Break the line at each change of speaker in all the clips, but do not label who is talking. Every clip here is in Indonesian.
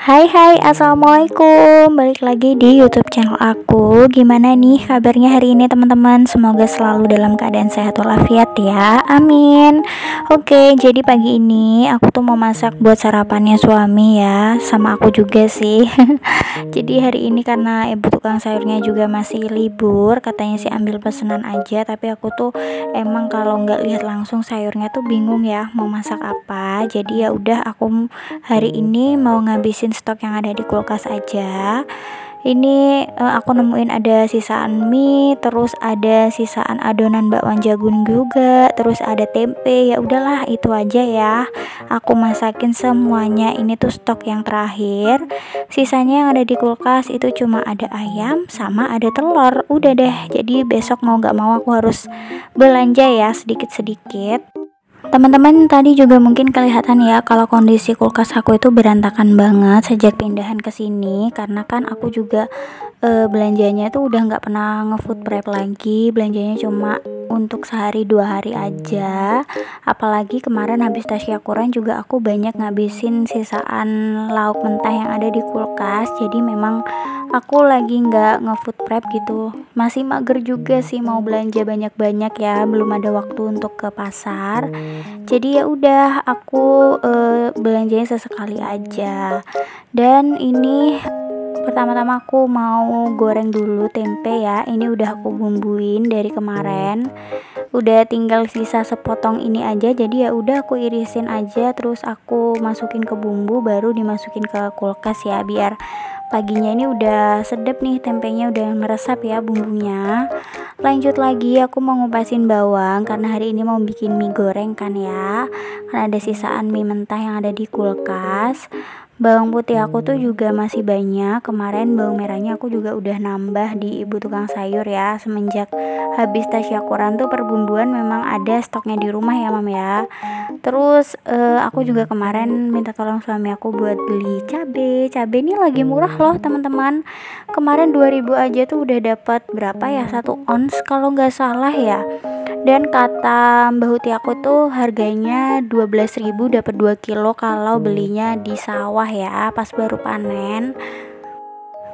Hai hai, assalamualaikum. Balik lagi di YouTube channel aku. Gimana nih kabarnya hari ini teman-teman? Semoga selalu dalam keadaan sehat walafiat ya, amin. Oke, jadi pagi ini aku tuh mau masak buat sarapannya suami ya, sama aku juga sih. Jadi hari ini karena ibu tukang sayurnya juga masih libur, katanya sih ambil pesanan aja. Tapi aku tuh emang kalau nggak lihat langsung sayurnya tuh bingung ya mau masak apa. Jadi ya udah, aku hari ini mau ngabisin stok yang ada di kulkas aja. Ini aku nemuin ada sisaan mie, terus ada sisaan adonan bakwan jagung juga, terus ada tempe. Ya udahlah, itu aja ya. Aku masakin semuanya. Ini tuh stok yang terakhir. Sisanya yang ada di kulkas itu cuma ada ayam sama ada telur. Udah deh. Jadi besok mau gak mau aku harus belanja ya sedikit-sedikit. Teman-teman tadi juga mungkin kelihatan ya kalau kondisi kulkas aku itu berantakan banget sejak pindahan ke sini, karena kan aku juga belanjanya tuh udah nggak pernah ngefood prep lagi, belanjanya cuma untuk sehari 2 hari aja. Apalagi kemarin habis tasyakuran juga aku banyak ngabisin sisaan lauk mentah yang ada di kulkas. Jadi memang aku lagi nggak ngefood prep gitu, masih mager juga sih mau belanja banyak-banyak ya, belum ada waktu untuk ke pasar. Jadi ya udah, aku belanjanya sesekali aja. Dan ini pertama-tama aku mau goreng dulu tempe ya. Ini udah aku bumbuin dari kemarin. Udah tinggal sisa sepotong ini aja. Jadi ya udah, aku irisin aja terus aku masukin ke bumbu, baru dimasukin ke kulkas ya, biar paginya ini udah sedep nih, tempenya udah meresap ya bumbunya. Lanjut lagi, aku mau ngupasin bawang karena hari ini mau bikin mie goreng kan ya. Karena ada sisaan mie mentah yang ada di kulkas. Bawang putih aku tuh juga masih banyak. Kemarin bawang merahnya aku juga udah nambah di ibu tukang sayur ya. Semenjak habis tasyakuran tuh perbumbuan memang ada stoknya di rumah ya mam ya. Terus aku juga kemarin minta tolong suami aku buat beli cabe. Cabe ini lagi murah loh teman-teman. Kemarin 2000 aja tuh udah dapat berapa ya, 1 ons kalau nggak salah ya. Dan kata Mbak Huti aku tuh harganya 12.000 dapat 2 kilo kalau belinya di sawah ya, pas baru panen.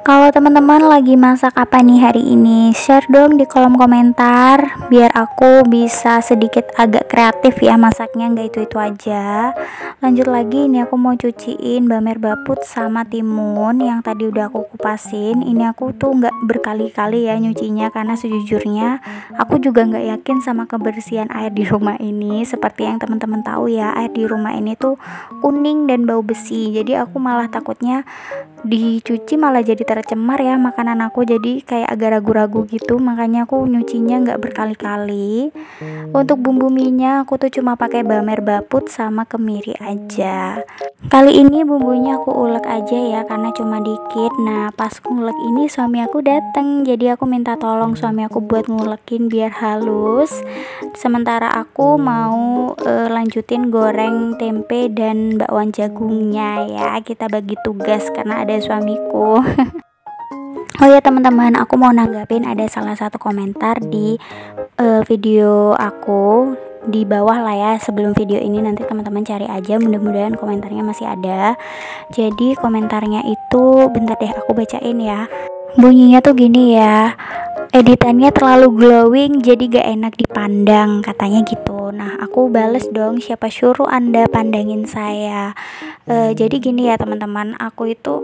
Kalau teman-teman lagi masak apa nih hari ini? Share dong di kolom komentar biar aku bisa sedikit agak kreatif ya masaknya, nggak itu-itu aja. Lanjut lagi, ini aku mau cuciin bamer baput sama timun yang tadi udah aku kupasin. Ini aku tuh nggak berkali-kali ya nyucinya karena sejujurnya aku juga nggak yakin sama kebersihan air di rumah ini. Seperti yang teman-teman tahu ya, air di rumah ini tuh kuning dan bau besi. Jadi aku malah takutnya dicuci malah jadi tercemar ya makanan aku, jadi kayak agak ragu-ragu gitu, makanya aku nyucinya nggak berkali-kali. Untuk bumbu minyak aku tuh cuma pakai bamer baput sama kemiri aja. Kali ini bumbunya aku ulek aja ya karena cuma dikit. Nah pas ngulek ini suami aku dateng, jadi aku minta tolong suami aku buat ngulekin biar halus. Sementara aku mau lanjutin goreng tempe dan bakwan jagungnya ya. Kita bagi tugas karena ada suamiku. Oh ya teman-teman, aku mau nanggapin ada salah satu komentar di video aku di bawah lah ya. Sebelum video ini nanti teman-teman cari aja, mudah-mudahan komentarnya masih ada. Jadi komentarnya itu bentar deh aku bacain ya. Bunyinya tuh gini ya, editannya terlalu glowing jadi gak enak dipandang, katanya gitu. Nah aku bales dong, siapa suruh anda pandangin saya. Jadi gini ya teman-teman, aku itu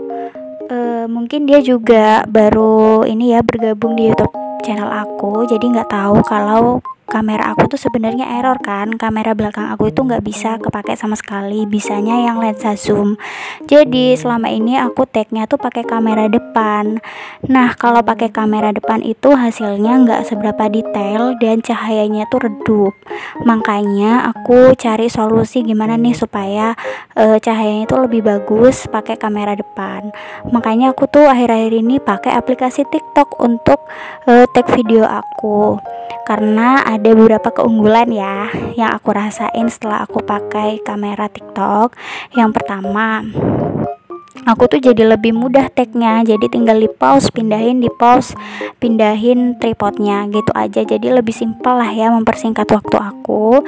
mungkin dia juga baru ini ya bergabung di YouTube channel aku, jadi nggak tahu kalau kamera aku tuh sebenarnya error kan. Kamera belakang aku itu nggak bisa kepake sama sekali, bisanya yang lensa zoom. Jadi selama ini aku tagnya tuh pakai kamera depan. Nah kalau pakai kamera depan itu hasilnya nggak seberapa detail dan cahayanya tuh redup. Makanya aku cari solusi gimana nih supaya cahayanya itu lebih bagus pakai kamera depan. Makanya aku tuh akhir-akhir ini pakai aplikasi TikTok untuk tag video aku, karena ada beberapa keunggulan ya yang aku rasain setelah aku pakai kamera TikTok. Yang pertama, aku tuh jadi lebih mudah tag-nya, jadi tinggal di pause, pindahin tripodnya gitu aja, jadi lebih simpel lah ya, mempersingkat waktu aku.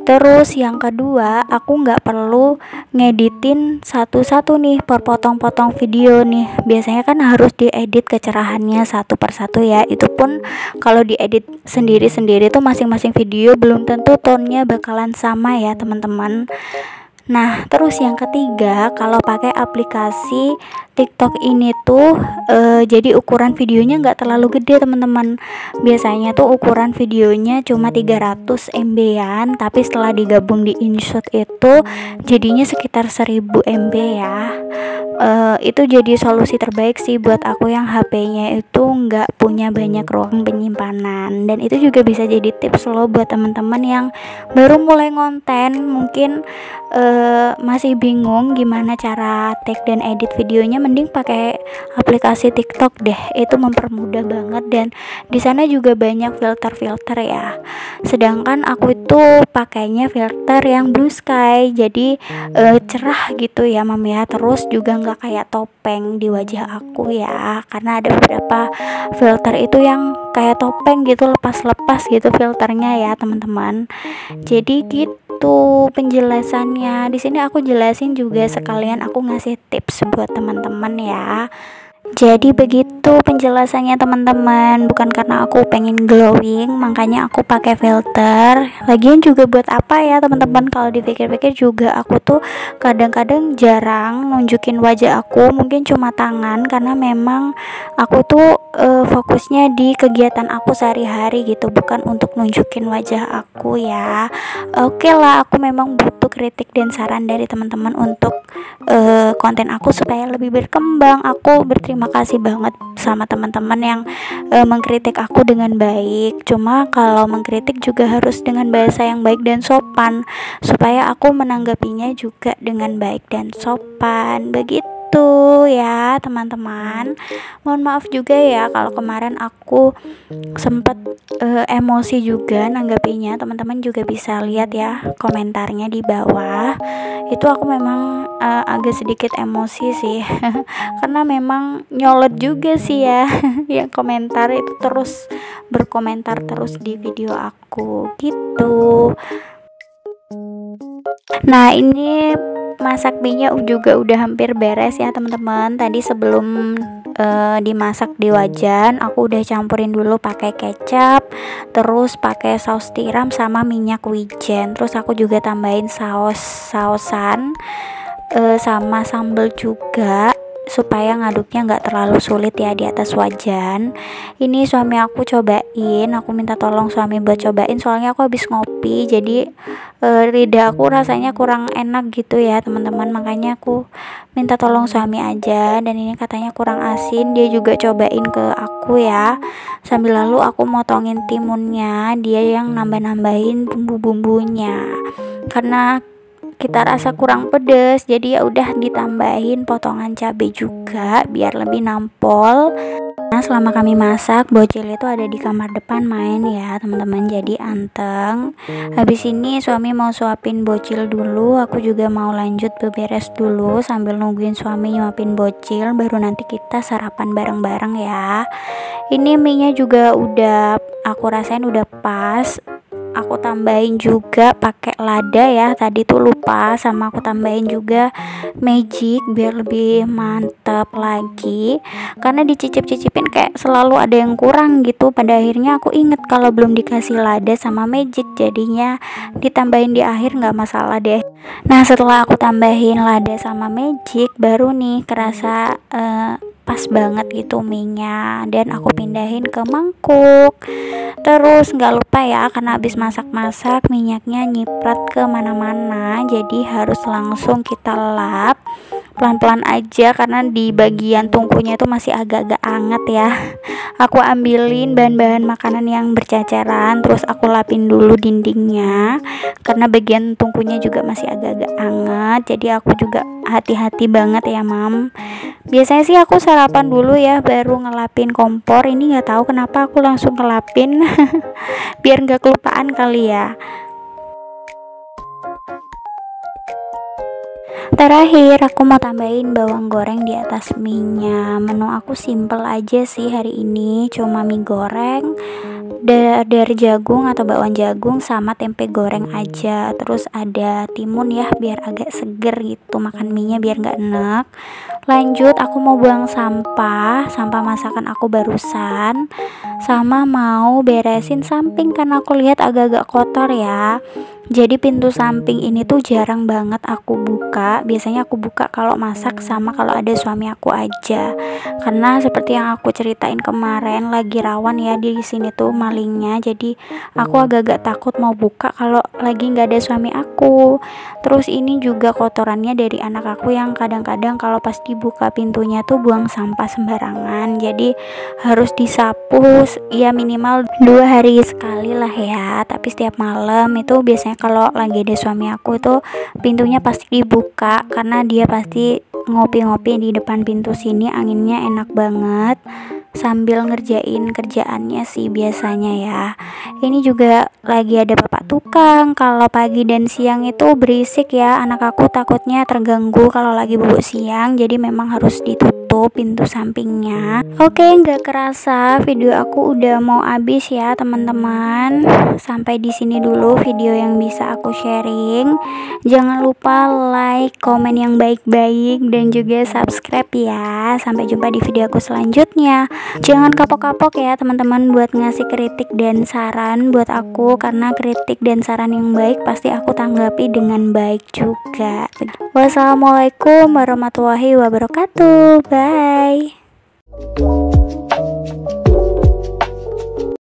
Terus yang kedua, aku nggak perlu ngeditin satu-satu nih, perpotong-potong video nih, biasanya kan harus diedit kecerahannya satu persatu ya, itu pun kalau diedit sendiri-sendiri tuh masing-masing video belum tentu tone-nya bakalan sama ya teman-teman. Nah, terus yang ketiga, kalau pakai aplikasi TikTok ini tuh jadi ukuran videonya nggak terlalu gede teman-teman. Biasanya tuh ukuran videonya cuma 300 MB-an, tapi setelah digabung di InShot itu jadinya sekitar 1000 MB ya. Itu jadi solusi terbaik sih buat aku yang HP-nya itu nggak punya banyak ruang penyimpanan, dan itu juga bisa jadi tips loh buat teman-teman yang baru mulai ngonten, mungkin masih bingung gimana cara take dan edit videonya, mending pakai aplikasi TikTok deh, itu mempermudah banget, dan di sana juga banyak filter-filter ya. Sedangkan aku itu pakainya filter yang blue sky, jadi cerah gitu ya mam ya, terus juga nggak kayak topeng di wajah aku ya, karena ada beberapa filter itu yang kayak topeng gitu, lepas-lepas gitu filternya ya teman-teman. Jadi gitu penjelasannya. Di sini aku jelasin juga sekalian aku ngasih tips buat teman-teman ya. Jadi begitu penjelasannya teman-teman, bukan karena aku pengen glowing makanya aku pakai filter. Lagian juga buat apa ya teman-teman, kalau dipikir-pikir juga aku tuh kadang-kadang jarang nunjukin wajah aku, mungkin cuma tangan, karena memang aku tuh fokusnya di kegiatan aku sehari-hari gitu, bukan untuk nunjukin wajah aku ya. Oke lah, aku memang butuh kritik dan saran dari teman-teman untuk konten aku supaya lebih berkembang. Aku berterima kasih banget sama teman-teman yang mengkritik aku dengan baik. Cuma kalau mengkritik juga harus dengan bahasa yang baik dan sopan, supaya aku menanggapinya juga dengan baik dan sopan. Begitu ya teman-teman. Mohon maaf juga ya kalau kemarin aku sempat emosi juga nanggapinya. Teman-teman juga bisa lihat ya komentarnya di bawah. Itu aku memang agak sedikit emosi sih karena memang nyolot juga sih ya yang komentar itu terus berkomentar terus di video aku gitu. Nah, ini masak mie-nya juga udah hampir beres ya teman-teman. Tadi sebelum dimasak di wajan, aku udah campurin dulu pakai kecap, terus pakai saus tiram sama minyak wijen. Terus aku juga tambahin sausan sama sambal juga, supaya ngaduknya nggak terlalu sulit ya di atas wajan. Ini suami aku cobain, aku minta tolong suami buat cobain, soalnya aku habis ngopi, jadi lidah aku rasanya kurang enak gitu ya teman-teman, makanya aku minta tolong suami aja. Dan ini katanya kurang asin, dia juga cobain ke aku ya, sambil lalu aku motongin timunnya, dia yang nambah-nambahin bumbu-bumbunya karena kita rasa kurang pedes, jadi ya udah ditambahin potongan cabai juga biar lebih nampol. Nah, selama kami masak, bocil itu ada di kamar depan main ya teman-teman, jadi anteng. Habis ini suami mau suapin bocil dulu, aku juga mau lanjut beberes dulu sambil nungguin suami nyuapin bocil, baru nanti kita sarapan bareng-bareng ya. Ini mie-nya juga udah aku rasain udah pas. Aku tambahin juga pakai lada ya, tadi tuh lupa, sama aku tambahin juga magic biar lebih mantep lagi, karena dicicip-cicipin kayak selalu ada yang kurang gitu. Pada akhirnya aku inget kalau belum dikasih lada sama magic, jadinya ditambahin di akhir, nggak masalah deh. Nah, setelah aku tambahin lada sama magic, baru nih kerasa pas banget gitu mie-nya, dan aku pindahin ke mangkuk. Terus nggak lupa ya, karena habis masak-masak minyaknya nyiprat ke mana-mana, jadi harus langsung kita lap pelan-pelan aja karena di bagian tungkunya itu masih agak-agak anget ya. Aku ambilin bahan-bahan makanan yang berceceran, terus aku lapin dulu dindingnya karena bagian tungkunya juga masih agak-agak anget, jadi aku juga hati-hati banget ya mam. Biasanya sih aku sarapan dulu ya baru ngelapin kompor, ini nggak tahu kenapa aku langsung ngelapin biar nggak kelupaan kali ya. Terakhir aku mau tambahin bawang goreng di atas mie-nya. Menu aku simple aja sih hari ini, cuma mie goreng dari jagung atau bakwan jagung sama tempe goreng aja. Terus ada timun ya biar agak seger gitu makan mie-nya biar nggak enek. Lanjut aku mau buang sampah masakan aku barusan, sama mau beresin samping karena aku lihat agak-agak kotor ya. Jadi pintu samping ini tuh jarang banget aku buka. Biasanya aku buka kalau masak sama kalau ada suami aku aja. Karena seperti yang aku ceritain kemarin lagi rawan ya di sini tuh malingnya. Jadi aku agak-agak takut mau buka kalau lagi nggak ada suami aku. Terus ini juga kotorannya dari anak aku yang kadang-kadang kalau pas dibuka pintunya tuh buang sampah sembarangan. Jadi harus disapu ya minimal 2 hari sekali lah ya. Tapi setiap malam itu biasanya kalau lagi ada suami aku itu pintunya pasti dibuka karena dia pasti ngopi-ngopi di depan pintu sini, anginnya enak banget sambil ngerjain kerjaannya sih biasanya ya. Ini juga lagi ada bapak tukang. Kalau pagi dan siang itu berisik ya, anak aku takutnya terganggu kalau lagi bubuk siang, jadi memang harus ditutup pintu sampingnya. Oke, nggak kerasa video aku udah mau habis ya teman-teman. Sampai di sini dulu video yang bisa aku sharing. Jangan lupa like, komen yang baik-baik, dan juga subscribe ya. Sampai jumpa di video aku selanjutnya. Jangan kapok-kapok ya teman-teman buat ngasih kritik dan saran buat aku, karena kritik dan saran yang baik pasti aku tanggapi dengan baik juga. Wassalamualaikum warahmatullahi wabarakatuh. Bye.